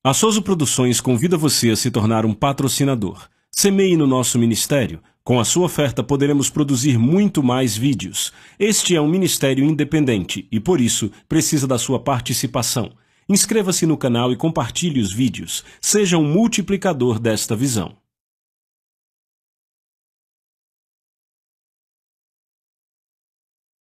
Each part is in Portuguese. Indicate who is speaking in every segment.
Speaker 1: A Souza Produções convida você a se tornar um patrocinador. Semeie no nosso ministério. Com a sua oferta poderemos produzir muito mais vídeos. Este é um ministério independente e, por isso, precisa da sua participação. Inscreva-se no canal e compartilhe os vídeos. Seja um multiplicador desta visão.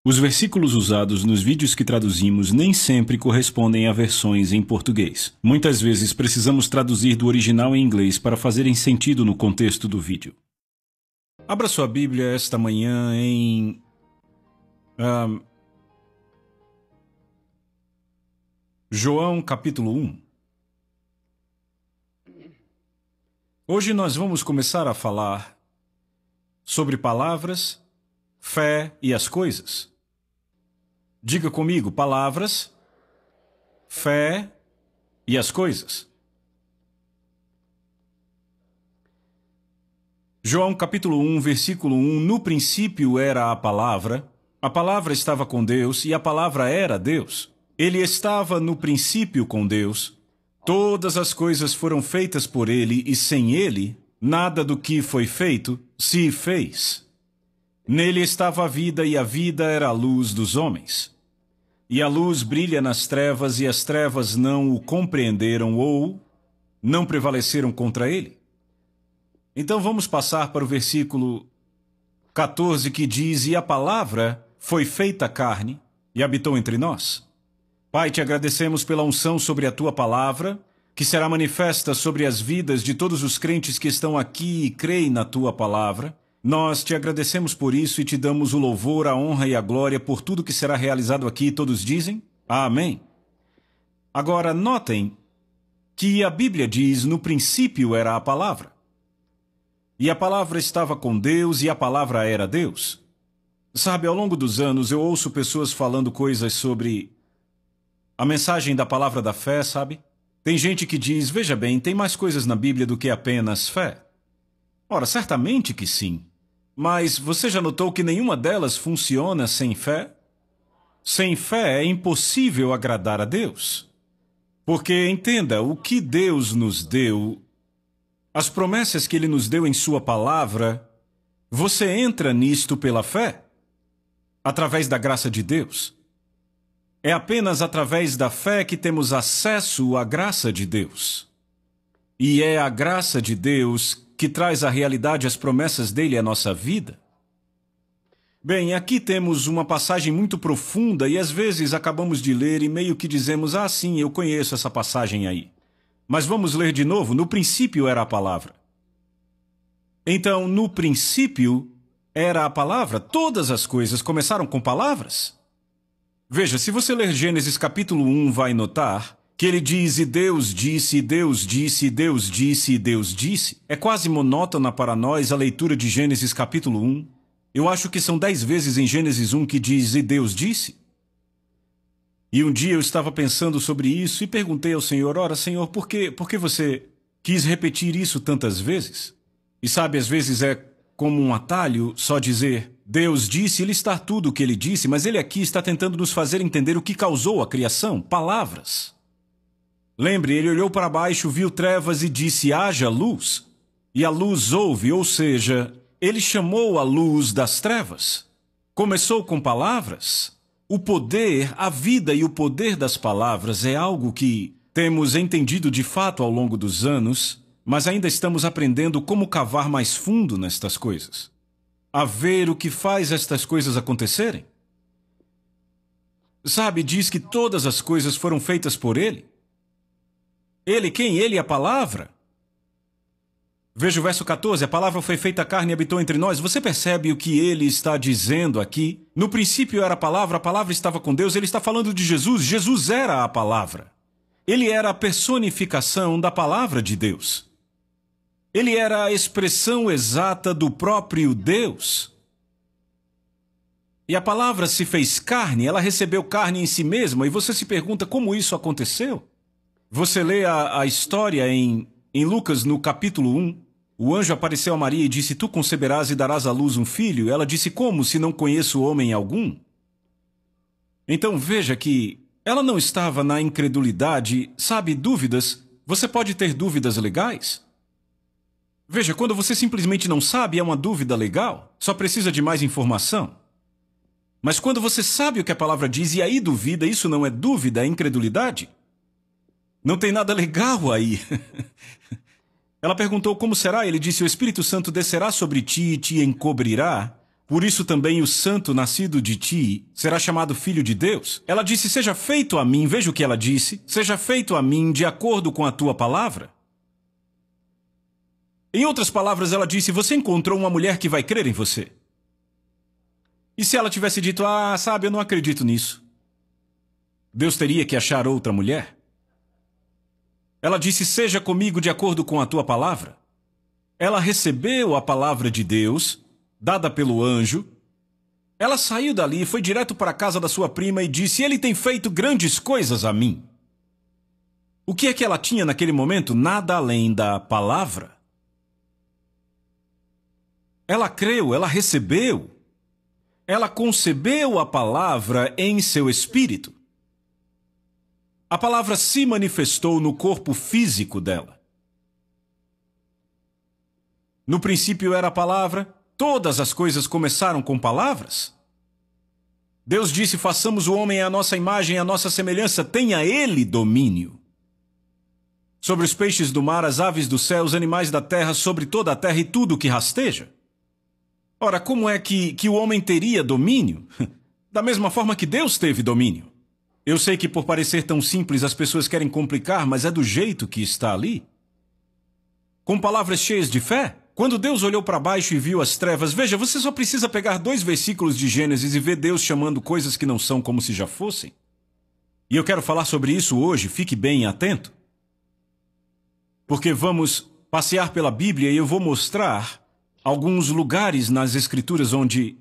Speaker 1: Os versículos usados nos vídeos que traduzimos nem sempre correspondem a versões em português. Muitas vezes precisamos traduzir do original em inglês para fazerem sentido no contexto do vídeo. Abra sua Bíblia esta manhã em João capítulo 1. Hoje nós vamos começar a falar sobre palavras, fé e as coisas. Diga comigo, palavras, fé e as coisas. João capítulo 1, versículo 1, no princípio era a palavra estava com Deus e a palavra era Deus. Ele estava no princípio com Deus. Todas as coisas foram feitas por ele e sem ele, nada do que foi feito se fez. Nele estava a vida e a vida era a luz dos homens. E a luz brilha nas trevas e as trevas não o compreenderam ou não prevaleceram contra ele. Então vamos passar para o versículo 14 que diz: E a palavra foi feita carne e habitou entre nós. Pai, te agradecemos pela unção sobre a tua palavra, que será manifesta sobre as vidas de todos os crentes que estão aqui e creem na tua palavra. Nós te agradecemos por isso e te damos o louvor, a honra e a glória por tudo que será realizado aqui. Todos dizem amém. Agora, notem que a Bíblia diz: no princípio era a palavra. E a palavra estava com Deus e a palavra era Deus. Sabe, ao longo dos anos eu ouço pessoas falando coisas sobre a mensagem da palavra da fé, sabe? Tem gente que diz: veja bem, tem mais coisas na Bíblia do que apenas fé. Ora, certamente que sim. Mas você já notou que nenhuma delas funciona sem fé? Sem fé é impossível agradar a Deus. Porque, entenda, o que Deus nos deu, as promessas que Ele nos deu em Sua palavra, você entra nisto pela fé, através da graça de Deus. É apenas através da fé que temos acesso à graça de Deus. E é a graça de Deus que traz à realidade as promessas dele à nossa vida. Bem, aqui temos uma passagem muito profunda e às vezes acabamos de ler e meio que dizemos: ah, sim, eu conheço essa passagem aí. Mas vamos ler de novo. No princípio era a palavra. Então, no princípio era a palavra. Todas as coisas começaram com palavras. Veja, se você ler Gênesis capítulo 1, vai notar que ele diz: e Deus disse, e Deus disse, e Deus disse, e Deus disse. É quase monótona para nós a leitura de Gênesis capítulo 1. Eu acho que são 10 vezes em Gênesis 1 que diz: e Deus disse. E um dia eu estava pensando sobre isso e perguntei ao Senhor: ora, Senhor, por que você quis repetir isso tantas vezes? E sabe, às vezes é como um atalho só dizer: Deus disse, e listar tudo o que ele disse, mas ele aqui está tentando nos fazer entender o que causou a criação, palavras. Lembre, ele olhou para baixo, viu trevas e disse: haja luz. E a luz houve, ou seja, ele chamou a luz das trevas. Começou com palavras. O poder, a vida e o poder das palavras é algo que temos entendido de fato ao longo dos anos, mas ainda estamos aprendendo como cavar mais fundo nestas coisas. A ver o que faz estas coisas acontecerem. Sabe, diz que todas as coisas foram feitas por ele. Ele, quem? Ele, a palavra. Veja o verso 14, a palavra foi feita carne e habitou entre nós. Você percebe o que ele está dizendo aqui? No princípio era a palavra estava com Deus. Ele está falando de Jesus. Jesus era a palavra. Ele era a personificação da palavra de Deus. Ele era a expressão exata do próprio Deus. E a palavra se fez carne, ela recebeu carne em si mesma. E você se pergunta como isso aconteceu? Você lê a história em Lucas, no capítulo 1. O anjo apareceu a Maria e disse: tu conceberás e darás à luz um filho. Ela disse: como, se não conheço homem algum? Então veja que ela não estava na incredulidade, sabe, dúvidas. Você pode ter dúvidas legais? Veja, quando você simplesmente não sabe, é uma dúvida legal. Só precisa de mais informação. Mas quando você sabe o que a palavra diz e aí duvida, isso não é dúvida, é incredulidade. Não tem nada legal aí. Ela perguntou como será. Ele disse: o Espírito Santo descerá sobre ti e te encobrirá. Por isso também o santo nascido de ti será chamado filho de Deus. Ela disse: seja feito a mim, veja o que ela disse, seja feito a mim de acordo com a tua palavra. Em outras palavras, ela disse: você encontrou uma mulher que vai crer em você. E se ela tivesse dito: sabe, eu não acredito nisso, Deus teria que achar outra mulher? Ela disse: seja comigo de acordo com a tua palavra. Ela recebeu a palavra de Deus, dada pelo anjo. Ela saiu dali, foi direto para a casa da sua prima e disse: ele tem feito grandes coisas a mim. O que é que ela tinha naquele momento? Nada além da palavra. Ela creu, ela recebeu. Ela concebeu a palavra em seu espírito. A palavra se manifestou no corpo físico dela. No princípio era a palavra. Todas as coisas começaram com palavras. Deus disse: façamos o homem à nossa imagem, à nossa semelhança, tenha ele domínio sobre os peixes do mar, as aves dos céus, os animais da terra, sobre toda a terra e tudo o que rasteja. Ora, como é que o homem teria domínio? Da mesma forma que Deus teve domínio. Eu sei que por parecer tão simples as pessoas querem complicar, mas é do jeito que está ali. Com palavras cheias de fé. Quando Deus olhou para baixo e viu as trevas, veja, você só precisa pegar 2 versículos de Gênesis e ver Deus chamando coisas que não são como se já fossem. E eu quero falar sobre isso hoje, fique bem atento. Porque vamos passear pela Bíblia e eu vou mostrar alguns lugares nas Escrituras onde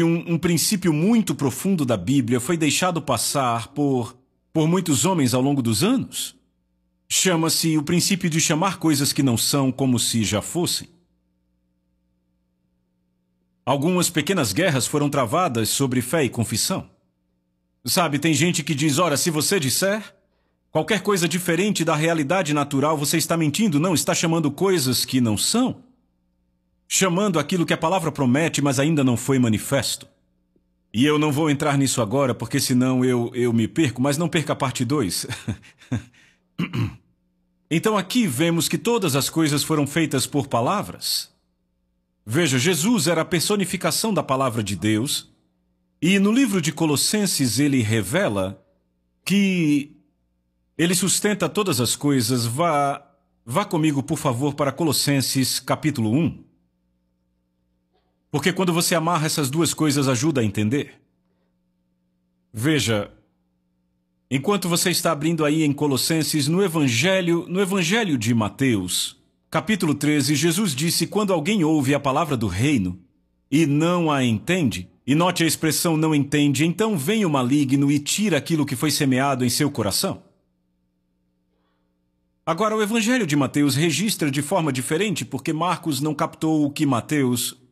Speaker 1: um princípio muito profundo da Bíblia foi deixado passar por muitos homens ao longo dos anos. Chama-se o princípio de chamar coisas que não são como se já fossem. Algumas pequenas guerras foram travadas sobre fé e confissão. Sabe, tem gente que diz: ora, se você disser qualquer coisa diferente da realidade natural, você está mentindo, não, está chamando coisas que não são. Chamando aquilo que a palavra promete, mas ainda não foi manifesto. E eu não vou entrar nisso agora, porque senão eu me perco, mas não perca a parte 2. Então aqui vemos que todas as coisas foram feitas por palavras. Veja, Jesus era a personificação da palavra de Deus, e no livro de Colossenses ele revela que ele sustenta todas as coisas. Vá comigo, por favor, para Colossenses capítulo 1. Porque quando você amarra essas duas coisas, ajuda a entender. Veja, enquanto você está abrindo aí em Colossenses, no Evangelho de Mateus, capítulo 13, Jesus disse: quando alguém ouve a palavra do reino e não a entende, e note a expressão não entende, então vem o maligno e tira aquilo que foi semeado em seu coração. Agora, o Evangelho de Mateus registra de forma diferente, porque Marcos não captou o que Mateus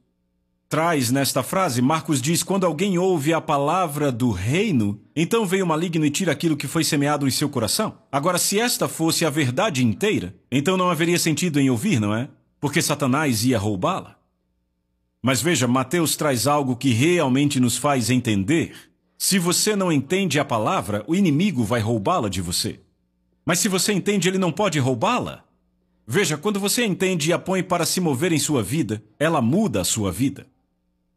Speaker 1: traz nesta frase. Marcos diz: quando alguém ouve a palavra do reino, então vem o maligno e tira aquilo que foi semeado em seu coração. Agora, se esta fosse a verdade inteira, então não haveria sentido em ouvir, não é? Porque Satanás ia roubá-la. Mas veja, Mateus traz algo que realmente nos faz entender. Se você não entende a palavra, o inimigo vai roubá-la de você. Mas se você entende, ele não pode roubá-la. Veja, quando você entende e a põe para se mover em sua vida, ela muda a sua vida.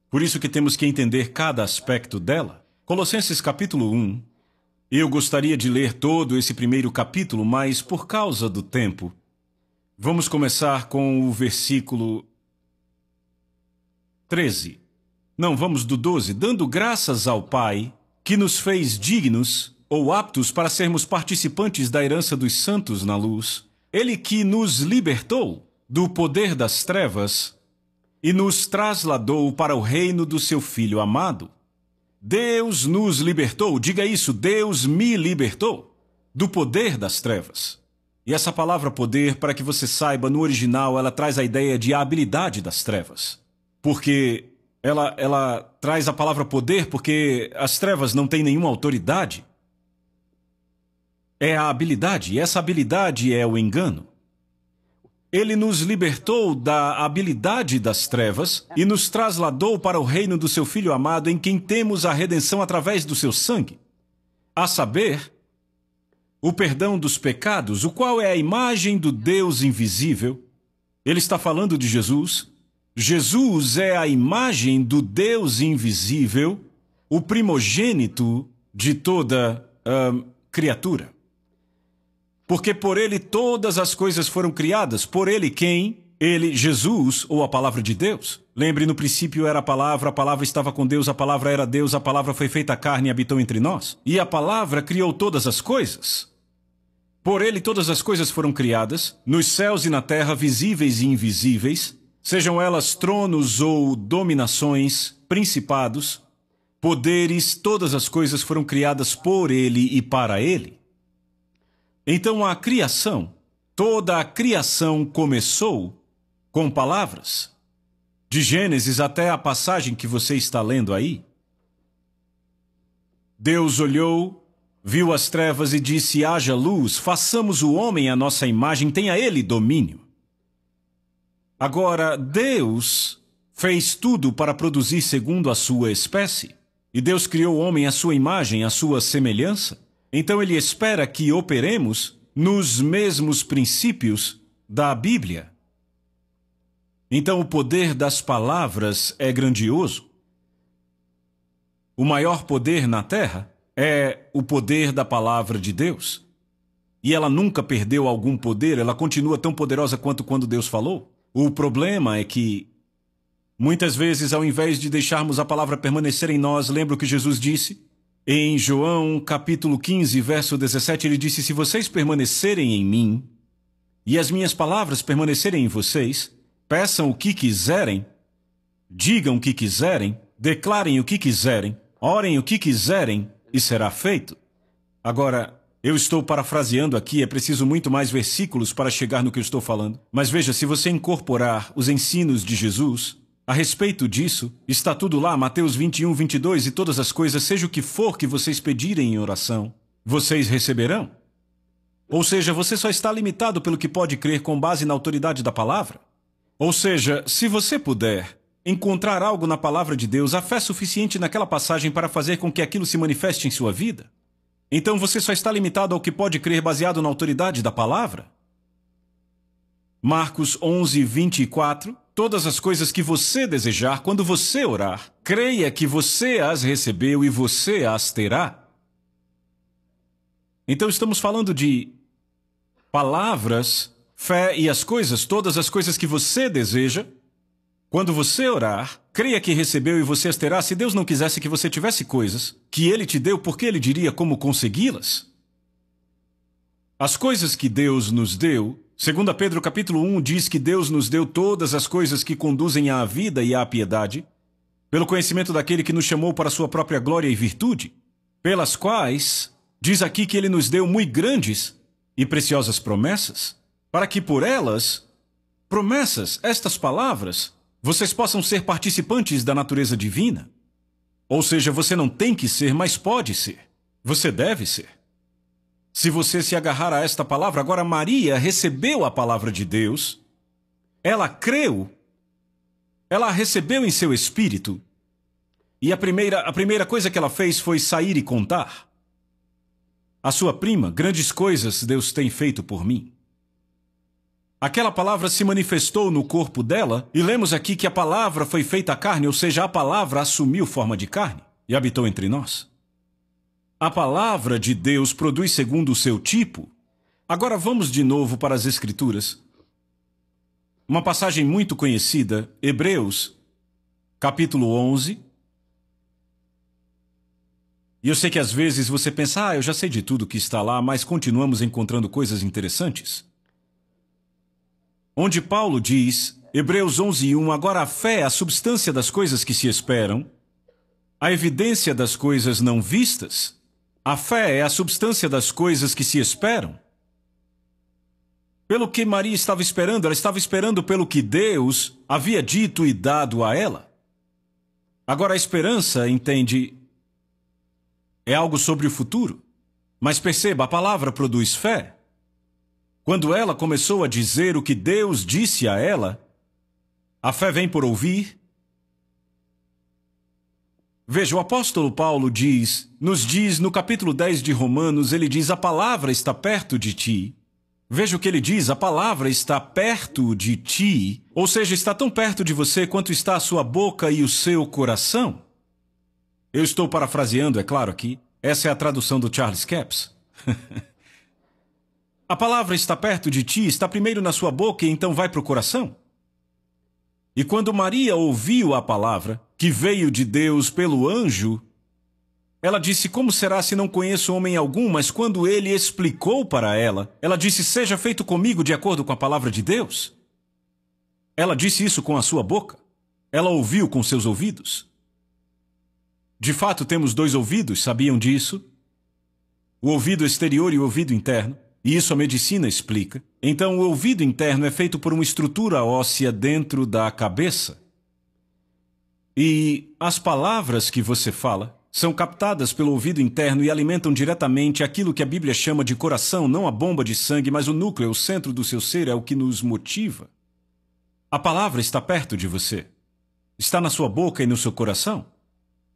Speaker 1: Por isso que temos que entender cada aspecto dela. Colossenses capítulo 1. Eu gostaria de ler todo esse primeiro capítulo, mas por causa do tempo, vamos começar com o versículo 13. Não, vamos do 12. Dando graças ao Pai, que nos fez dignos ou aptos para sermos participantes da herança dos santos na luz. Ele que nos libertou do poder das trevas e nos trasladou para o reino do seu Filho amado. Deus nos libertou, diga isso, Deus me libertou do poder das trevas. E essa palavra poder, para que você saiba, no original ela traz a ideia de habilidade das trevas. Porque ela traz a palavra poder porque as trevas não têm nenhuma autoridade. é a habilidade, e essa habilidade é o engano. Ele nos libertou da habilidade das trevas e nos trasladou para o reino do seu Filho amado, em quem temos a redenção através do seu sangue, a saber, o perdão dos pecados, o qual é a imagem do Deus invisível. Ele está falando de Jesus. Jesus é a imagem do Deus invisível, o primogênito de toda criatura. Porque por ele todas as coisas foram criadas. Por ele quem? Ele, Jesus, ou a palavra de Deus. Lembre, no princípio era a palavra estava com Deus, a palavra era Deus, a palavra foi feita carne e habitou entre nós. E a palavra criou todas as coisas. Por ele todas as coisas foram criadas, nos céus e na terra, visíveis e invisíveis, sejam elas tronos ou dominações, principados, poderes, todas as coisas foram criadas por ele e para ele. Então a criação, toda a criação começou com palavras. De Gênesis até a passagem que você está lendo aí. Deus olhou, viu as trevas e disse: haja luz, façamos o homem à nossa imagem, tenha ele domínio. Agora, Deus fez tudo para produzir segundo a sua espécie. E Deus criou o homem à sua imagem, à sua semelhança. Então ele espera que operemos nos mesmos princípios da Bíblia. Então o poder das palavras é grandioso. O maior poder na terra é o poder da palavra de Deus. E ela nunca perdeu algum poder, ela continua tão poderosa quanto quando Deus falou. O problema é que, muitas vezes, ao invés de deixarmos a palavra permanecer em nós, lembra o que Jesus disse? Em João, capítulo 15, verso 17, ele disse: se vocês permanecerem em mim, e as minhas palavras permanecerem em vocês, peçam o que quiserem, digam o que quiserem, declarem o que quiserem, orem o que quiserem, e será feito. Agora, eu estou parafraseando aqui, é preciso muito mais versículos para chegar no que eu estou falando. Mas veja, se você incorporar os ensinos de Jesus a respeito disso, está tudo lá, Mateus 21, 22, e todas as coisas, seja o que for que vocês pedirem em oração, vocês receberão. Ou seja, você só está limitado pelo que pode crer com base na autoridade da palavra. Ou seja, se você puder encontrar algo na palavra de Deus, a fé suficiente naquela passagem para fazer com que aquilo se manifeste em sua vida, então você só está limitado ao que pode crer baseado na autoridade da palavra. Marcos 11, 24. Todas as coisas que você desejar, quando você orar, creia que você as recebeu e você as terá. Então estamos falando de palavras, fé e as coisas, todas as coisas que você deseja. Quando você orar, creia que recebeu e você as terá. Se Deus não quisesse que você tivesse coisas que Ele te deu, por que Ele diria como consegui-las? As coisas que Deus nos deu, 2 Pedro capítulo 1 diz que Deus nos deu todas as coisas que conduzem à vida e à piedade, pelo conhecimento daquele que nos chamou para a sua própria glória e virtude, pelas quais, diz aqui que Ele nos deu muito grandes e preciosas promessas, para que por elas, promessas, estas palavras, vocês possam ser participantes da natureza divina. Ou seja, você não tem que ser, mas pode ser. Você deve ser. Se você se agarrar a esta palavra, agora Maria recebeu a palavra de Deus, ela creu, ela a recebeu em seu espírito, e a primeira coisa que ela fez foi sair e contar. A sua prima, grandes coisas Deus tem feito por mim. Aquela palavra se manifestou no corpo dela, e lemos aqui que a palavra foi feita carne, ou seja, a palavra assumiu forma de carne e habitou entre nós. A palavra de Deus produz segundo o seu tipo. Agora vamos de novo para as Escrituras. Uma passagem muito conhecida, Hebreus, capítulo 11. E eu sei que às vezes você pensa, eu já sei de tudo que está lá, mas continuamos encontrando coisas interessantes. Onde Paulo diz, Hebreus 11:1, agora a fé é a substância das coisas que se esperam, a evidência das coisas não vistas. A fé é a substância das coisas que se esperam. Pelo que Maria estava esperando, ela estava esperando pelo que Deus havia dito e dado a ela. Agora a esperança, entende, é algo sobre o futuro. Mas perceba, a palavra produz fé. Quando ela começou a dizer o que Deus disse a ela, a fé vem por ouvir. Veja, o apóstolo Paulo nos diz no capítulo 10 de Romanos, ele diz, a palavra está perto de ti. Veja o que ele diz, a palavra está perto de ti, ou seja, está tão perto de você quanto está a sua boca e o seu coração. Eu estou parafraseando, é claro, aqui. Essa é a tradução do Charles Capps. A palavra está perto de ti, está primeiro na sua boca e então vai para o coração. E quando Maria ouviu a palavra, que veio de Deus pelo anjo, ela disse, como será se não conheço homem algum? Mas quando ele explicou para ela, ela disse, seja feito comigo de acordo com a palavra de Deus. Ela disse isso com a sua boca. Ela ouviu com seus ouvidos. De fato, temos dois ouvidos, sabiam disso? O ouvido exterior e o ouvido interno. E isso a medicina explica. Então, o ouvido interno é feito por uma estrutura óssea dentro da cabeça. E as palavras que você fala são captadas pelo ouvido interno e alimentam diretamente aquilo que a Bíblia chama de coração, não a bomba de sangue, mas o núcleo, o centro do seu ser é o que nos motiva. A palavra está perto de você. Está na sua boca e no seu coração.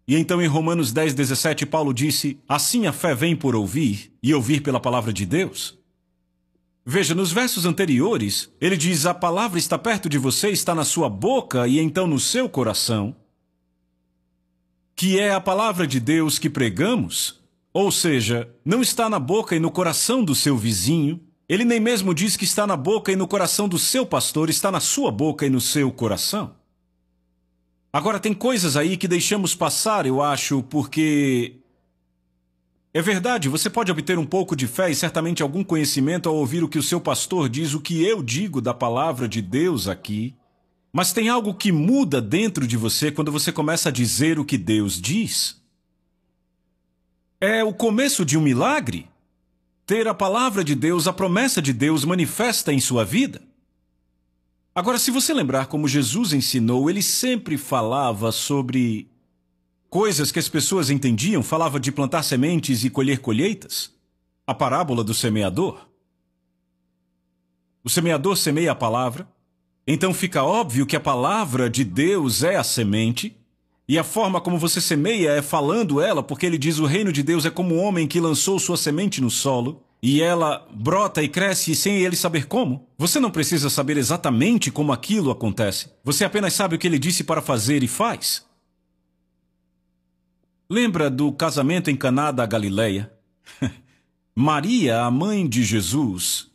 Speaker 1: E então em Romanos 10:17, Paulo disse, assim a fé vem por ouvir, e ouvir pela palavra de Deus. Veja, nos versos anteriores, ele diz, a palavra está perto de você, está na sua boca e então no seu coração, que é a palavra de Deus que pregamos, ou seja, não está na boca e no coração do seu vizinho, ele nem mesmo diz que está na boca e no coração do seu pastor, está na sua boca e no seu coração. Agora, tem coisas aí que deixamos passar, eu acho, porque... É verdade, você pode obter um pouco de fé e certamente algum conhecimento ao ouvir o que o seu pastor diz, o que eu digo da palavra de Deus aqui. Mas tem algo que muda dentro de você quando você começa a dizer o que Deus diz. É o começo de um milagre. Ter a palavra de Deus, a promessa de Deus manifesta em sua vida. Agora, se você lembrar como Jesus ensinou, ele sempre falava sobre coisas que as pessoas entendiam, falava de plantar sementes e colher colheitas. A parábola do semeador. O semeador semeia a palavra, então fica óbvio que a palavra de Deus é a semente, e a forma como você semeia é falando ela, porque ele diz o reino de Deus é como um homem que lançou sua semente no solo, e ela brota e cresce sem ele saber como. Você não precisa saber exatamente como aquilo acontece. Você apenas sabe o que ele disse para fazer e faz. Lembra do casamento em Caná da Galileia? Maria, a mãe de Jesus,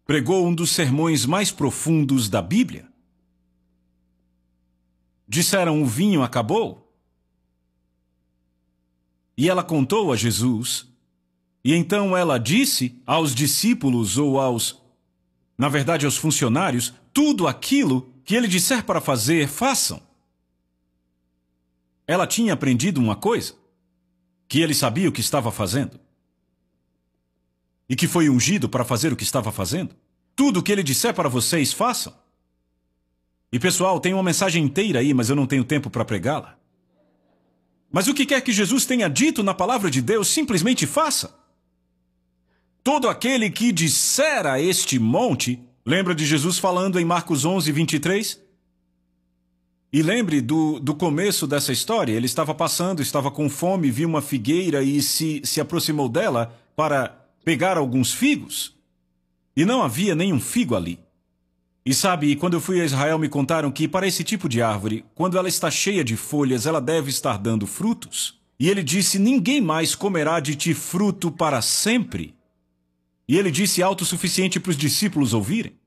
Speaker 1: pregou um dos sermões mais profundos da Bíblia. Disseram, o vinho acabou. E ela contou a Jesus. E então ela disse aos discípulos ou na verdade aos funcionários, tudo aquilo que ele disser para fazer, façam. Ela tinha aprendido uma coisa, que ele sabia o que estava fazendo. E que foi ungido para fazer o que estava fazendo. Tudo o que ele disser para vocês, façam. E pessoal, tem uma mensagem inteira aí, mas eu não tenho tempo para pregá-la. Mas o que quer que Jesus tenha dito na palavra de Deus, simplesmente faça. Todo aquele que disser a este monte, lembra de Jesus falando em Marcos 11:23? E lembre do começo dessa história, ele estava passando, estava com fome, viu uma figueira e se aproximou dela para pegar alguns figos. E não havia nenhum figo ali. E sabe, quando eu fui a Israel me contaram que para esse tipo de árvore, quando ela está cheia de folhas, ela deve estar dando frutos. E ele disse, ninguém mais comerá de ti fruto para sempre. E ele disse algo suficiente para os discípulos ouvirem.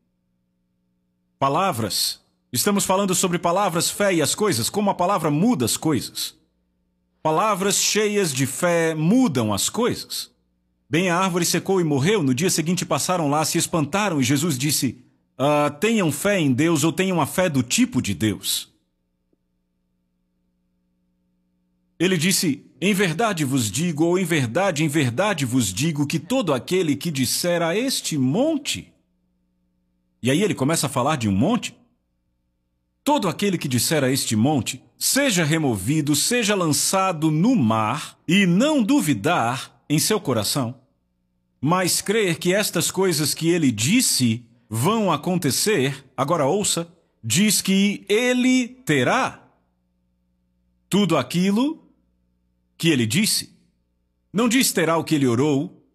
Speaker 1: Palavras. Estamos falando sobre palavras, fé e as coisas, como a palavra muda as coisas. Palavras cheias de fé mudam as coisas. Bem, a árvore secou e morreu, no dia seguinte passaram lá, se espantaram e Jesus disse, tenham fé em Deus ou tenham a fé do tipo de Deus. Ele disse, em verdade vos digo, ou em verdade vos digo, que todo aquele que disser a este monte... E aí ele começa a falar de um monte. Todo aquele que disser a este monte, seja removido, seja lançado no mar, e não duvidar, em seu coração, mas crer que estas coisas que ele disse vão acontecer, agora ouça, diz que ele terá tudo aquilo que ele disse. Não diz terá o que ele orou,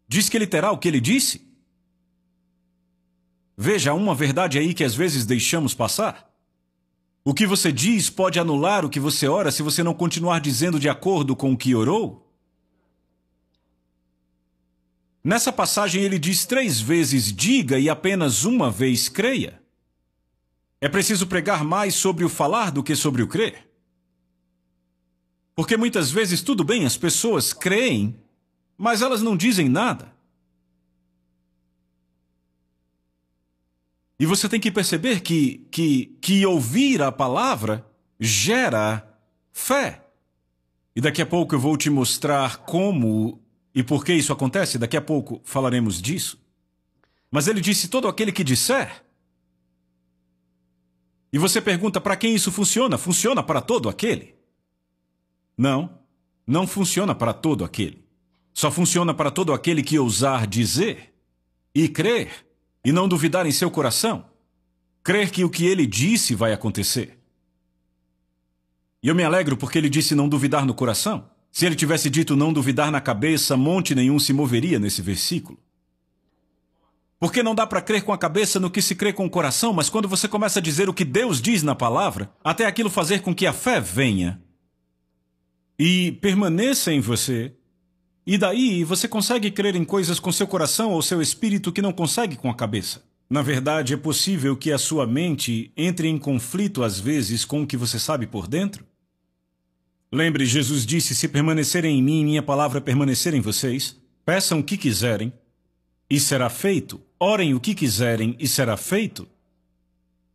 Speaker 1: diz que ele terá o que ele disse. Veja, há uma verdade aí que às vezes deixamos passar. O que você diz pode anular o que você ora se você não continuar dizendo de acordo com o que orou. Nessa passagem ele diz 3 vezes diga e apenas uma vez creia. É preciso pregar mais sobre o falar do que sobre o crer. Porque muitas vezes, tudo bem, as pessoas creem, mas elas não dizem nada. E você tem que perceber que ouvir a palavra gera fé. E daqui a pouco eu vou te mostrar como e por que isso acontece. Daqui a pouco falaremos disso. Mas ele disse, todo aquele que disser. E você pergunta, para quem isso funciona? Funciona para todo aquele? Não, não funciona para todo aquele. Só funciona para todo aquele que ousar dizer e crer e não duvidar em seu coração. Crer que o que ele disse vai acontecer. E eu me alegro porque ele disse não duvidar no coração. Se ele tivesse dito não duvidar na cabeça, monte nenhum se moveria nesse versículo. Porque não dá para crer com a cabeça no que se crê com o coração, mas quando você começa a dizer o que Deus diz na palavra, até aquilo fazer com que a fé venha e permaneça em você, e daí você consegue crer em coisas com seu coração ou seu espírito que não consegue com a cabeça. Na verdade, é possível que a sua mente entre em conflito às vezes com o que você sabe por dentro. Lembre, Jesus disse, se permanecerem em mim e minha palavra permanecer em vocês, peçam o que quiserem e será feito. Orem o que quiserem e será feito.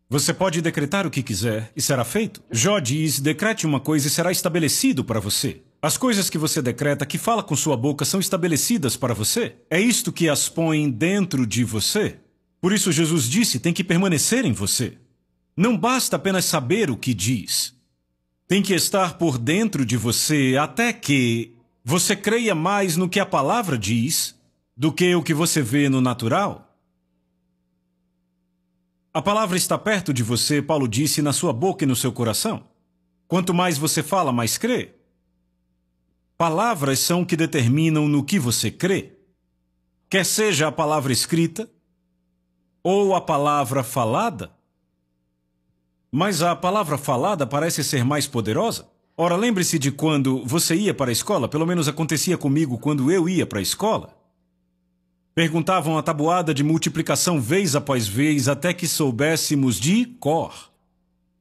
Speaker 1: Você pode decretar o que quiser e será feito. Jó diz, decrete uma coisa e será estabelecido para você. As coisas que você decreta, que fala com sua boca, são estabelecidas para você. É isto que as põe dentro de você. Por isso Jesus disse, tem que permanecer em você. Não basta apenas saber o que diz. Tem que estar por dentro de você até que você creia mais no que a palavra diz do que o que você vê no natural. A palavra está perto de você, Paulo disse, na sua boca e no seu coração. Quanto mais você fala, mais crê. Palavras são o que determinam no que você crê. Quer seja a palavra escrita ou a palavra falada. Mas a palavra falada parece ser mais poderosa. Ora, lembre-se de quando você ia para a escola, pelo menos acontecia comigo quando eu ia para a escola. Perguntavam a tabuada de multiplicação vez após vez até que soubéssemos de cor.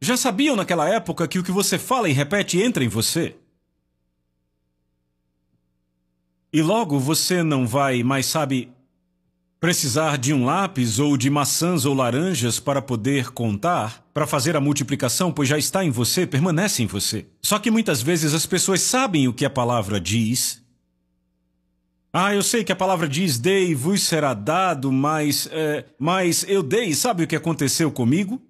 Speaker 1: Já sabiam naquela época que o que você fala e repete entra em você. E logo você não vai mais, sabe, precisar de um lápis ou de maçãs ou laranjas para poder contar, para fazer a multiplicação, pois já está em você, permanece em você. Só que muitas vezes as pessoas sabem o que a palavra diz. Eu sei que a palavra diz, dei e vos será dado, mas eu dei, sabe o que aconteceu comigo?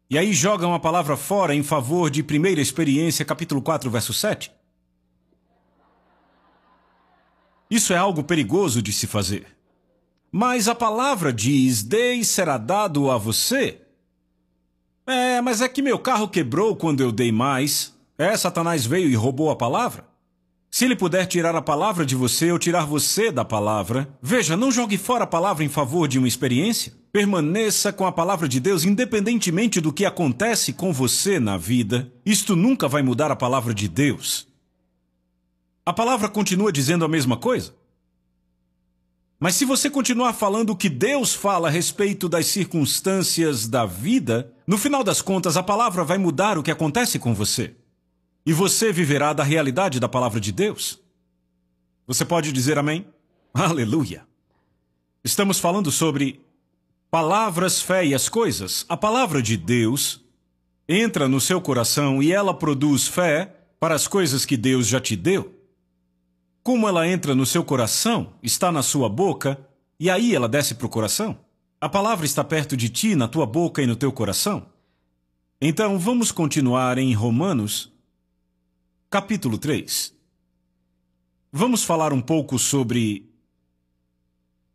Speaker 1: E aí jogam a palavra fora em favor de 1 Experiência, capítulo 4, verso 7. Isso é algo perigoso de se fazer. Mas a palavra diz, dei e será dado a você. Mas é que meu carro quebrou quando eu dei mais. Satanás veio e roubou a palavra. Se ele puder tirar a palavra de você ou tirar você da palavra, veja, não jogue fora a palavra em favor de uma experiência. Permaneça com a palavra de Deus independentemente do que acontece com você na vida. Isto nunca vai mudar a palavra de Deus. A palavra continua dizendo a mesma coisa. Mas se você continuar falando o que Deus fala a respeito das circunstâncias da vida, no final das contas a palavra vai mudar o que acontece com você. E você viverá da realidade da palavra de Deus. Você pode dizer amém? Aleluia! Estamos falando sobre palavras, fé e as coisas. A palavra de Deus entra no seu coração e ela produz fé para as coisas que Deus já te deu. Como ela entra no seu coração, está na sua boca, e aí ela desce para o coração. A palavra está perto de ti, na tua boca e no teu coração. Então, vamos continuar em Romanos, capítulo 3. Vamos falar um pouco sobre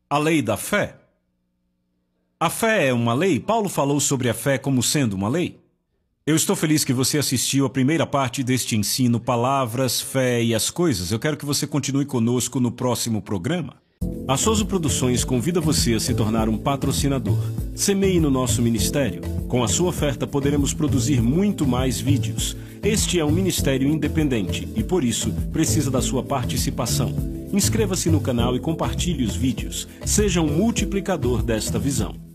Speaker 1: a lei da fé. A fé é uma lei? Paulo falou sobre a fé como sendo uma lei. Eu estou feliz que você assistiu a primeira parte deste ensino, Palavras, Fé e as Coisas. Eu quero que você continue conosco no próximo programa. A Soso Produções convida você a se tornar um patrocinador. Semeie no nosso ministério. Com a sua oferta poderemos produzir muito mais vídeos. Este é um ministério independente e, por isso, precisa da sua participação. Inscreva-se no canal e compartilhe os vídeos. Seja um multiplicador desta visão.